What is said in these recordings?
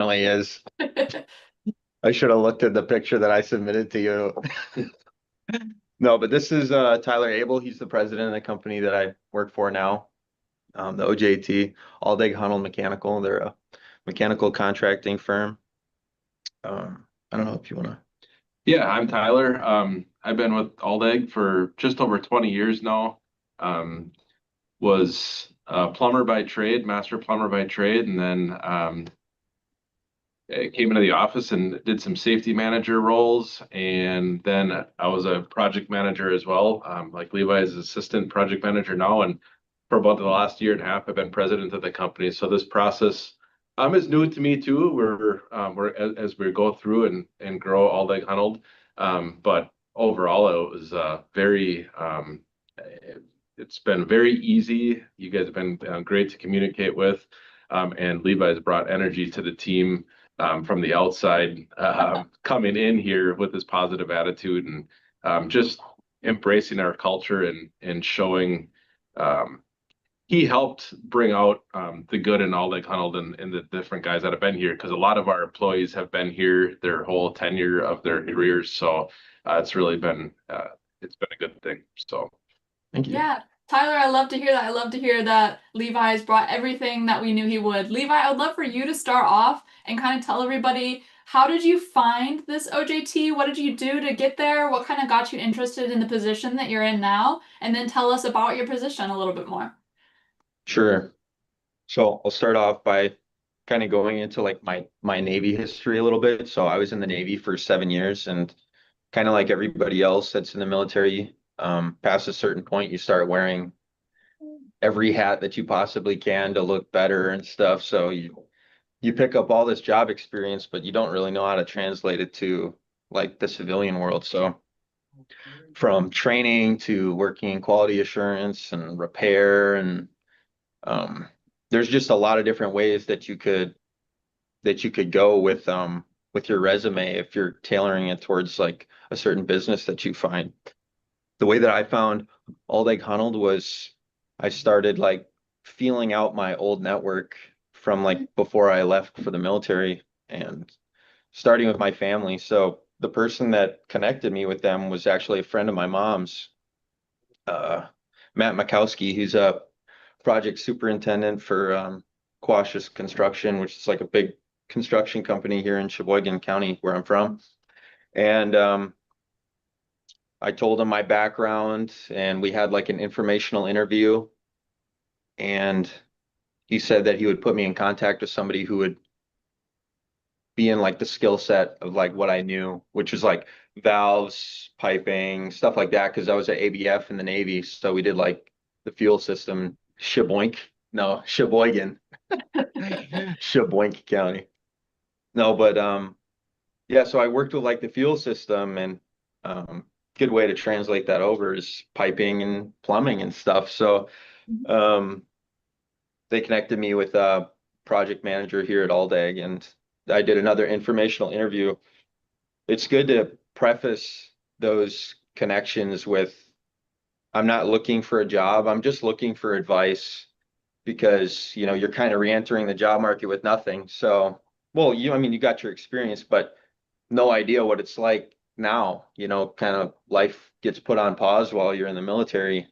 Definitely is. I should have looked at the picture that I submitted to you. No, but this is Tyler Abel. He's the president of the company that I work for now, the OJT, Aldag Honold Mechanical. They're a mechanical contracting firm. I don't know if you want to. Yeah, I'm Tyler. I've been with Aldag for just over 20 years now. Um, was a plumber by trade, master plumber by trade, and then I came into the office and did some safety manager roles. And then I was a project manager as well, like Levi's assistant project manager now. And for about the last year and a half, I've been president of the company. So this process is new to me too. We're as we go through and grow Aldag Honold. But overall, it was very it's been very easy. You guys have been great to communicate with, and Levi's brought energy to the team from the outside, coming in here with this positive attitude and just embracing our culture and showing. Um, he helped bring out the good in Aldag Honold and the different guys that have been here because a lot of our employees have been here their whole tenure of their careers. So it's really been it's been a good thing. So. Thank you. Yeah, Tyler, I love to hear that. I love to hear that Levi has brought everything that we knew he would. Levi, I would love for you to start off and kind of tell everybody, how did you find this OJT? What did you do to get there? What kind of got you interested in the position that you're in now? And then tell us about your position a little bit more. Sure. So I'll start off by kind of going into like my Navy history a little bit. So I was in the Navy for 7 years, and kind of like everybody else that's in the military, past a certain point, you start wearing every hat that you possibly can to look better and stuff. So you pick up all this job experience, but you don't really know how to translate it to like the civilian world. So from training to working in quality assurance and repair, and um, there's just a lot of different ways that you could go with your resume if you're tailoring it towards like a certain business that you find. The way that I found Aldag Honold was I started like feeling out my old network from like before I left for the military and starting with my family. So the person that connected me with them was actually a friend of my mom's, uh, Matt Makowski. He's a project superintendent for Quash's Construction, which is like a big construction company here in Sheboygan County, where I'm from. And I told him my background, and we had like an informational interview. And he said that he would put me in contact with somebody who would be in like the skill set of like what I knew, which is like valves, piping, stuff like that. Cause I was at ABF in the Navy. So we did like the fuel system, Sheboygan, Sheboygan County. No, but yeah, so I worked with like the fuel system, and good way to translate that over is piping and plumbing and stuff. So um they connected me with a project manager here at Aldag, and I did another informational interview. It's good to preface those connections with, I'm not looking for a job, I'm just looking for advice, because you're kind of re-entering the job market with nothing. So, well, I mean, you got your experience, but no idea what it's like now. Kind of life gets put on pause while you're in the military.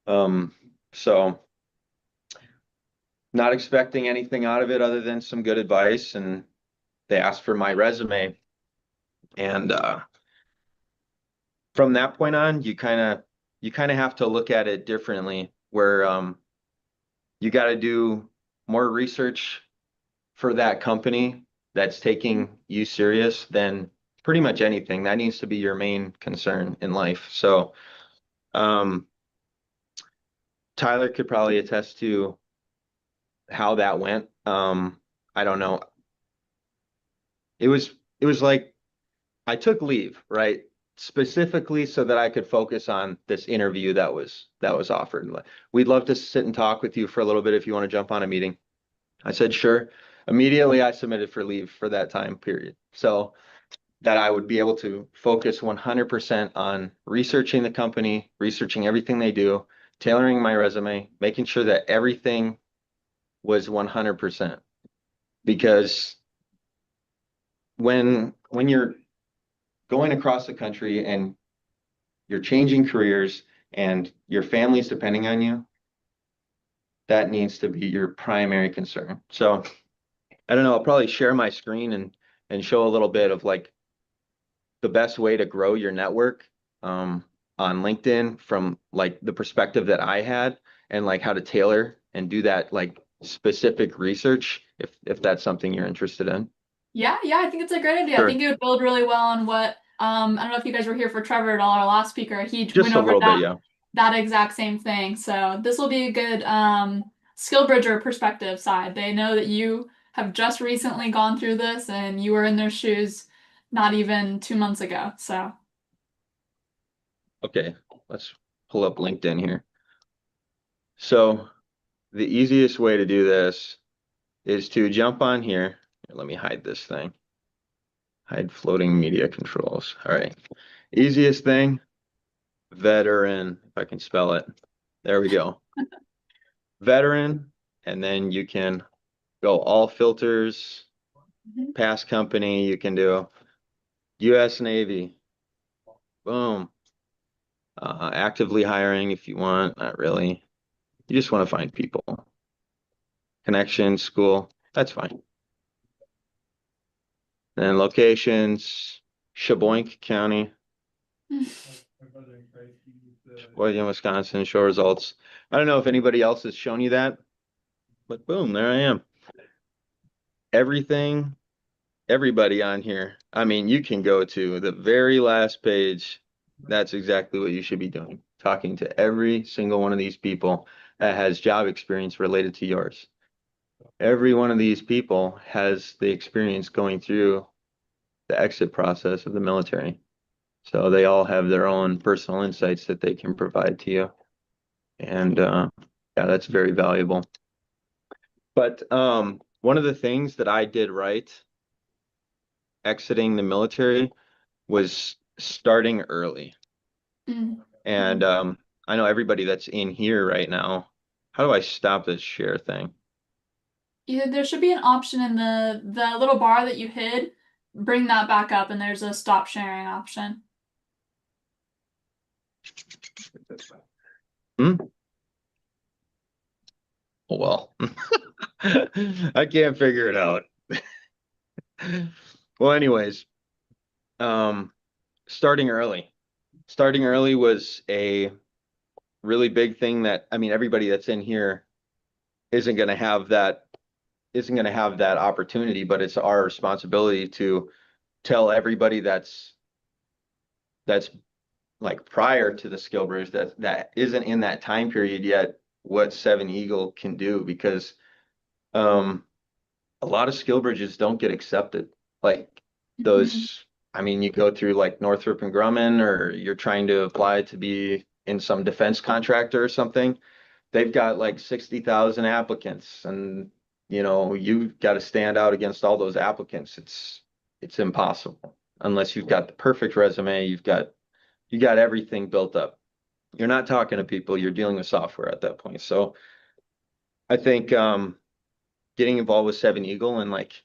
So not expecting anything out of it other than some good advice, and they asked for my resume. And from that point on, you kind of have to look at it differently, where you got to do more research for that company that's taking you serious than pretty much anything. That needs to be your main concern in life. So um, Tyler could probably attest to how that went. I don't know. It was like I took leave, right? Specifically so that I could focus on this interview that was offered. We'd love to sit and talk with you for a little bit if you want to jump on a meeting. I said, sure. Immediately I submitted for leave for that time period, so that I would be able to focus 100% on researching the company, researching everything they do, tailoring my resume, making sure that everything was 100%. Because when you're going across the country and you're changing careers and your family's depending on you, that needs to be your primary concern. So I don't know, I'll probably share my screen and show a little bit of like the best way to grow your network on LinkedIn from like the perspective that I had and like how to tailor and do that like specific research if that's something you're interested in. Yeah, yeah, I think it's a great idea. I Sure. think it would build really well on what I don't know if you guys were here for Trevor at all, our last speaker. He went Just a over little bit, yeah. that exact same thing. So this will be a good skill bridger perspective side. They know that you have just recently gone through this and you were in their shoes not even 2 months ago. So Okay, let's pull up LinkedIn here. So the easiest way to do this is to jump on here. Here, let me hide this thing. Hide floating media controls. All right. Easiest thing, veteran, if I can spell it. There we go. Veteran, and then you can go all filters, Mhm. past company, you can do US Navy. Boom. Actively hiring if you want, not really. You just want to find people. Connection, school, that's fine. And locations, Sheboygan County, Sheboygan, Wisconsin, show results. I don't know if anybody else has shown you that, but boom, there I am. Everything, everybody on here. I mean, you can go to the very last page. That's exactly what you should be doing. Talking to every single one of these people that has job experience related to yours. Every one of these people has the experience going through the exit process of the military. So they all have their own personal insights that they can provide to you. And yeah, that's very valuable. But one of the things that I did right exiting the military was starting early. Mm. And I know everybody that's in here right now. How do I stop this share thing? There should be an option in the little bar that you hid. Bring that back up, and there's a stop sharing option. Hmm? Oh, well, I can't figure it out. Well, anyways, um, starting early. Starting early was a really big thing that, I mean, everybody that's in here isn't going to have that, isn't going to have that opportunity, but it's our responsibility to tell everybody that's like prior to the skill bridge that isn't in that time period yet what Seven Eagle can do because um a lot of skill bridges don't get accepted. Like Mhm. those, I mean, you go through like Northrop and Grumman, or you're trying to apply to be in some defense contractor or something. They've got like 60,000 applicants, and you've got to stand out against all those applicants. It's impossible unless you've got the perfect resume. You got everything built up. You're not talking to people, you're dealing with software at that point. So I think getting involved with Seven Eagle and like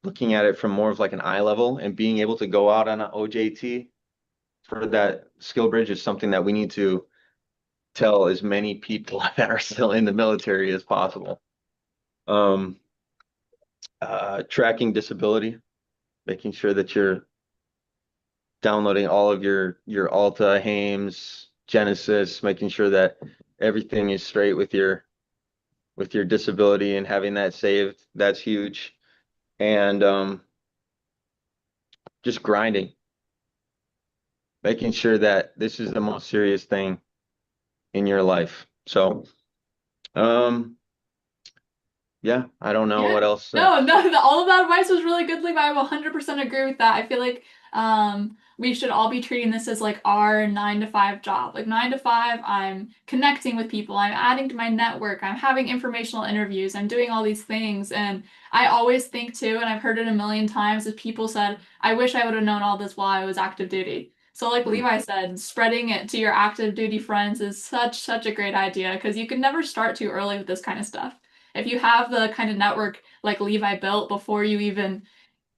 looking at it from more of like an eye level and being able to go out on an OJT for that skill bridge is something that we need to tell as many people that are still in the military as possible. Um, Tracking disability, making sure that you're downloading all of your Alta, Hames, Genesis, making sure that everything is straight with your disability and having that saved. That's huge. And just grinding, making sure that this is the most serious thing in your life. So, um, yeah, I don't know Yeah. what else. No, no, all of that advice was really good, Levi. I 100% agree with that. I feel like we should all be treating this as like our 9 to 5 job. Like 9 to 5, I'm connecting with people, I'm adding to my network, I'm having informational interviews, I'm doing all these things. And I always think too, and I've heard it a million times, is people said, I wish I would have known all this while I was active duty. So like Mm, Levi said, spreading it to your active duty friends is such a great idea because you can never start too early with this kind of stuff. If you have the kind of network like Levi built before you even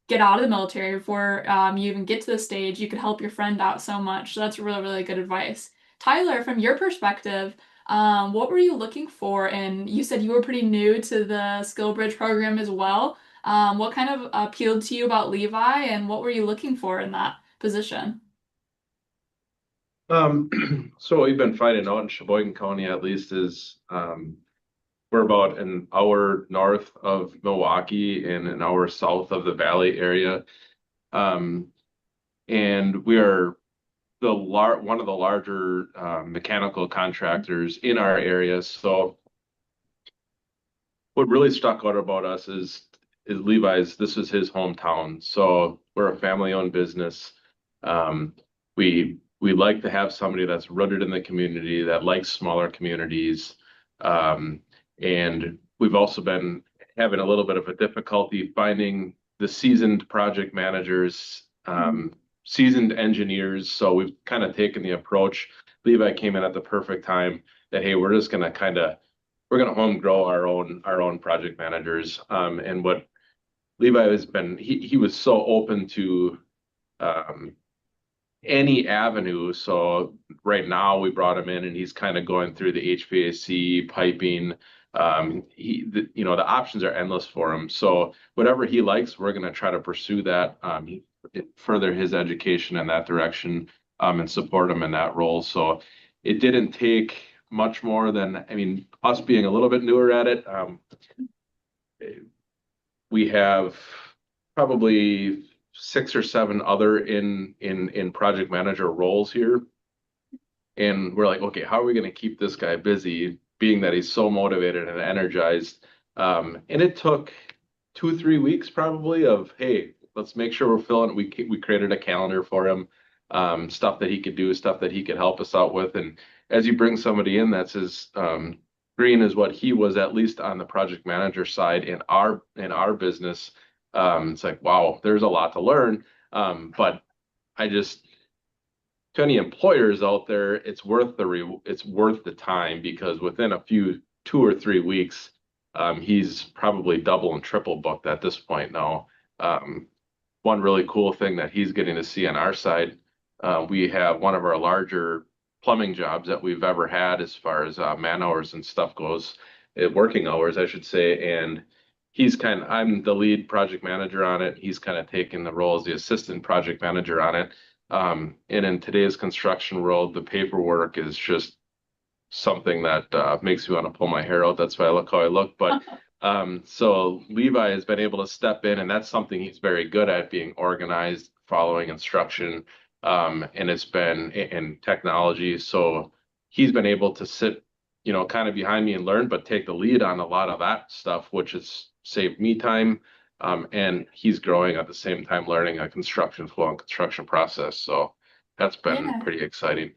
get out of the military before you even get to the stage, you could help your friend out so much. So that's really, really good advice. Tyler, from your perspective, what were you looking for? And you said you were pretty new to the Skill Bridge program as well. What kind of appealed to you about Levi, and what were you looking for in that position? So what we've been finding out in Sheboygan County at least is we're about an hour north of Milwaukee and an hour south of the Valley area. Um, and we are one of the larger mechanical contractors in our area. So what really stuck out about us is Levi's. This is his hometown, so we're a family-owned business. Um, we like to have somebody that's rooted in the community, that likes smaller communities, and we've also been having a little bit of a difficulty finding the seasoned project managers, seasoned engineers. So we've kind of taken the approach. Levi came in at the perfect time that, hey, we're gonna home grow our own project managers. And what Levi has been, he was so open to um, any avenue. So right now we brought him in and he's kind of going through the HVAC piping. The options are endless for him. So whatever he likes, we're going to try to pursue that, further his education in that direction, and support him in that role. So it didn't take much more than, I mean, us being a little bit newer at it. We have probably 6 or 7 other in project manager roles here. And we're like, okay, how are we going to keep this guy busy, being that he's so motivated and energized? And it took 2, 3 weeks probably of, hey, let's make sure we're filling. We created a calendar for him, stuff that he could do, stuff that he could help us out with. And as you bring somebody in that's as green as what he was, at least on the project manager side in our business, it's like, wow, there's a lot to learn. But I just, to any employers out there, it's worth the time, because within a few 2 or 3 weeks, he's probably double and triple booked at this point now. One really cool thing that he's getting to see on our side, we have one of our larger plumbing jobs that we've ever had as far as man hours and stuff goes, working hours, I should say. And I'm the lead project manager on it. He's kind of taking the role as the assistant project manager on it. And in today's construction world, the paperwork is just something that makes me want to pull my hair out. That's why I look how I look. But so Levi has been able to step in, and that's something he's very good at, being organized, following instruction, and it's been in technology. So he's been able to sit, kind of behind me and learn, but take the lead on a lot of that stuff, which has saved me time. And he's growing at the same time, learning a construction flow and construction process. So that's been Yeah. pretty exciting.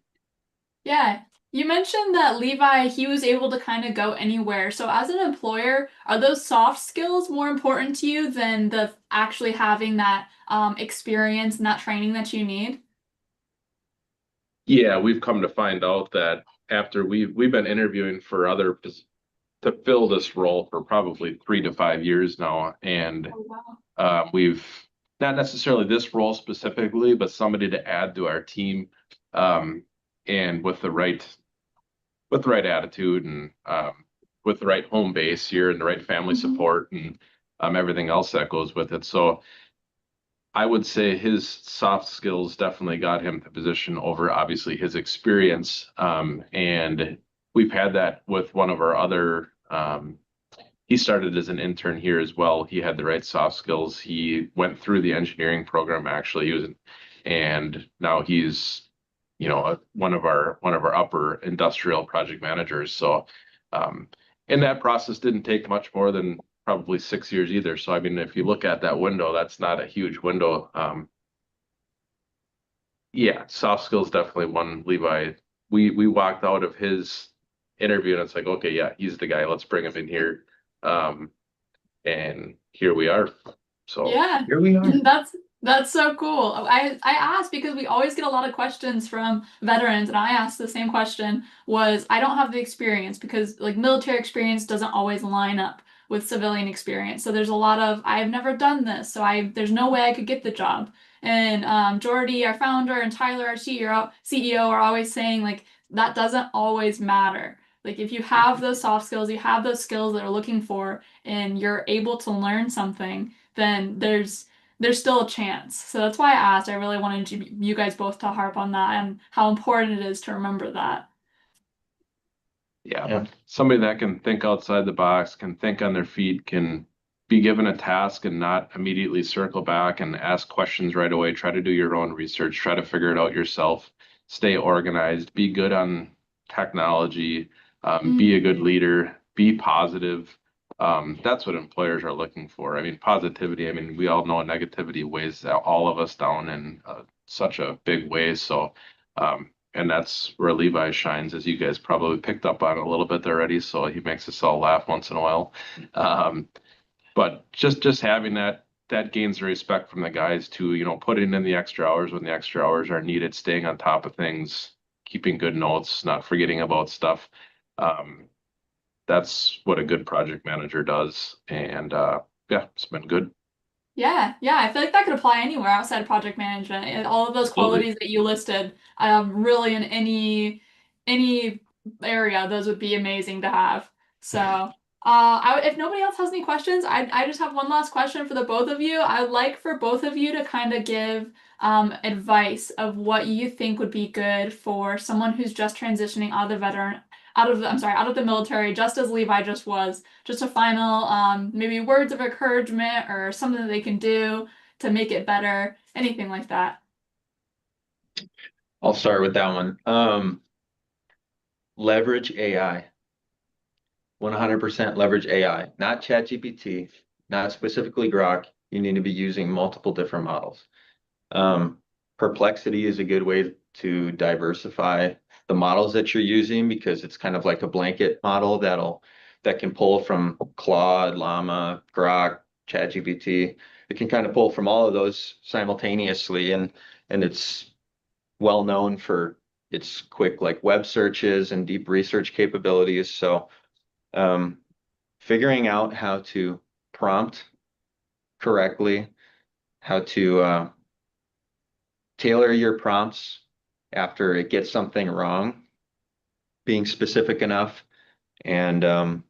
Yeah. You mentioned that Levi, he was able to kind of go anywhere. So as an employer, are those soft skills more important to you than the actually having that experience and that training that you need? Yeah, we've come to find out that after we've been interviewing for to fill this role for probably 3 to 5 years now, and Oh, wow. we've not necessarily this role specifically, but somebody to add to our team, and with the right attitude, and with the right home base here and the right family Mhm. support, and everything else that goes with it. So I would say his soft skills definitely got him the position over obviously his experience. And we've had that with one of our other, he started as an intern here as well. He had the right soft skills. He went through the engineering program, actually. And now he's, one of our upper industrial project managers. So, um, and that process didn't take much more than probably 6 years either. So, I mean, if you look at that window, that's not a huge window. Yeah, soft skills definitely one. Levi. We walked out of his interview and it's like, okay, yeah, he's the guy. Let's bring him in here. Um, and here we are. So Yeah, here we are. that's so cool. I asked because we always get a lot of questions from veterans, and I asked the same question. Was I don't have the experience because like military experience doesn't always line up with civilian experience. So there's a lot of, I've never done this, so there's no way I could get the job. And Jordy, our founder, and Tyler, our CEO, are always saying like that doesn't always matter. Like if you have those soft skills, you have those skills that are looking for, and you're able to learn something, then there's still a chance. So that's why I asked. I really wanted you guys both to harp on that and how important it is to remember that. Yeah, Yeah. somebody that can think outside the box, can think on their feet, can be given a task and not immediately circle back and ask questions right away. Try to do your own research, try to figure it out yourself, stay organized, be good on technology, be a good leader, be positive. That's what employers are looking for. I mean, positivity, I mean, we all know negativity weighs all of us down in such a big way. So, and that's where Levi shines, as you guys probably picked up on a little bit already. So he makes us all laugh once in a while. But just having that gains the respect from the guys to, putting in the extra hours when the extra hours are needed, staying on top of things, keeping good notes, not forgetting about stuff. That's what a good project manager does. And yeah, it's been good. Yeah, yeah, I feel like that could apply anywhere outside of project management. And all of those Absolutely. qualities that you listed, really in any area, those would be amazing to have. So, if nobody else has any questions, I just have one last question for the both of you. I'd like for both of you to kind of give advice of what you think would be good for someone who's just transitioning out of the military, just as Levi just was. Just a final, maybe words of encouragement or something that they can do to make it better, anything like that. I'll start with that one. Leverage AI. 100% leverage AI, not ChatGPT, not specifically Grok. You need to be using multiple different models. Um, Perplexity is a good way to diversify the models that you're using because it's kind of like a blanket model that can pull from Claude, Llama, Grok, ChatGPT. It can kind of pull from all of those simultaneously, and it's well known for its quick like web searches and deep research capabilities. So um, figuring out how to prompt correctly, how to tailor your prompts after it gets something wrong, being specific enough, and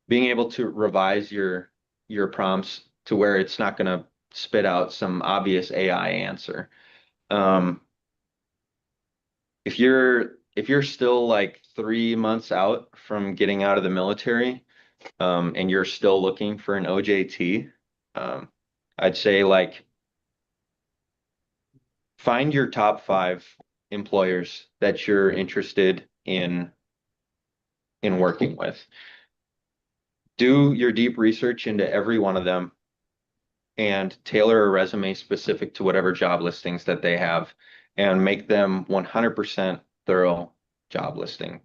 being able to revise your prompts to where it's not going to spit out some obvious AI answer. Um, if you're still like 3 months out from getting out of the military, and you're still looking for an OJT, um, I'd say like find your top 5 employers that you're interested in working with. Do your deep research into every one of them and tailor a resume specific to whatever job listings that they have and make them 100% thorough job listing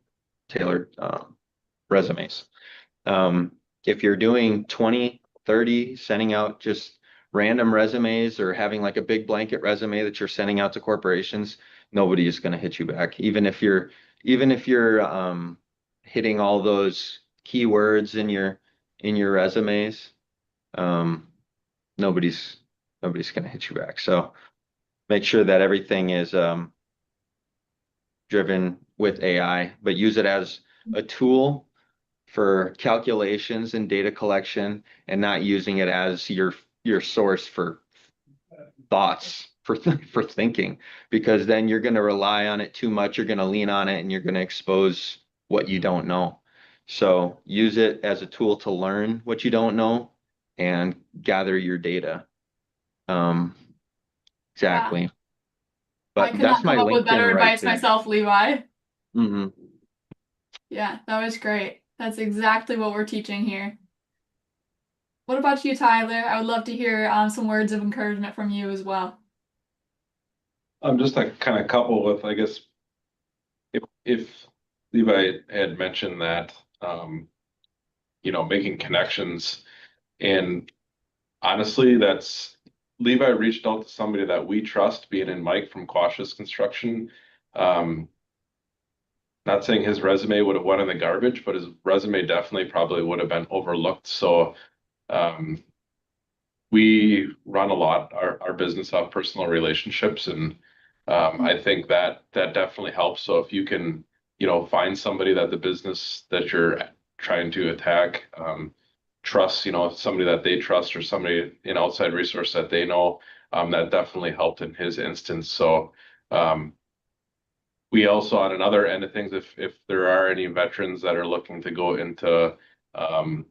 tailored resumes. If you're doing 20, 30, sending out just random resumes or having like a big blanket resume that you're sending out to corporations, nobody is going to hit you back. Even if you're hitting all those keywords in your resumes, um, nobody's nobody's going to hit you back. So make sure that everything is driven with AI, but use it as a tool for calculations and data collection and not using it as your source for thoughts for thinking, because then you're going to rely on it too much, you're going to lean on it, and you're going to expose what you don't know. So use it as a tool to learn what you don't know and gather your data. um Yeah, exactly, I but could that's not my come up with LinkedIn better right advice there. myself, Levi. Hmm. Yeah, that was great. That's exactly what we're teaching here. What about you, Tyler? I would love to hear some words of encouragement from you as well. Just to kind of couple with, I guess, if Levi had mentioned that, making connections, and honestly, that's Levi reached out to somebody that we trust, being in Mike from Cautious Construction. Um, Not saying his resume would have went in the garbage, but his resume definitely probably would have been overlooked. So um, we run a lot our business off personal relationships, and I think that that definitely helps. So if you can, find somebody that the business that you're trying to attack trusts, somebody that they trust or somebody an outside resource that they know, that definitely helped in his instance. So um, we also, on another end of things, if there are any veterans that are looking to go into um,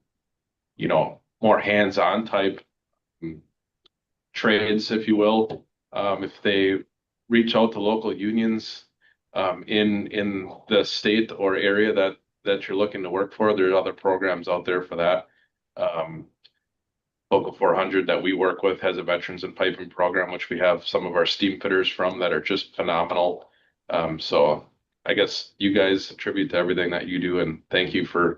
more hands-on type trades, if you will, if they reach out to local unions in the state or area that you're looking to work for, there's other programs out there for that. Um, Local 400 that we work with has a veterans and piping program, which we have some of our steam fitters from that are just phenomenal. So I guess you guys attribute to everything that you do, and thank you for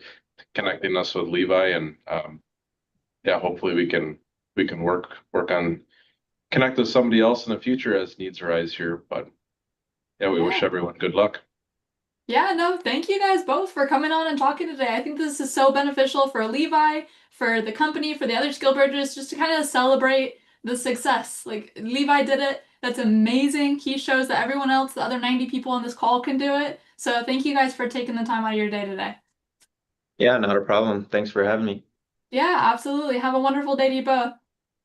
connecting us with Levi. And yeah, hopefully we can work on connect with somebody else in the future as needs arise here. But yeah, we wish Yeah. everyone good luck. Yeah, no, thank you guys both for coming on and talking today. I think this is so beneficial for Levi, for the company, for the other skill bridges, just to kind of celebrate the success. Like Levi did it. That's amazing. He shows that everyone else, the other 90 people on this call can do it. So thank you guys for taking the time out of your day today. Yeah, not a problem. Thanks for having me. Yeah, absolutely. Have a wonderful day to you both.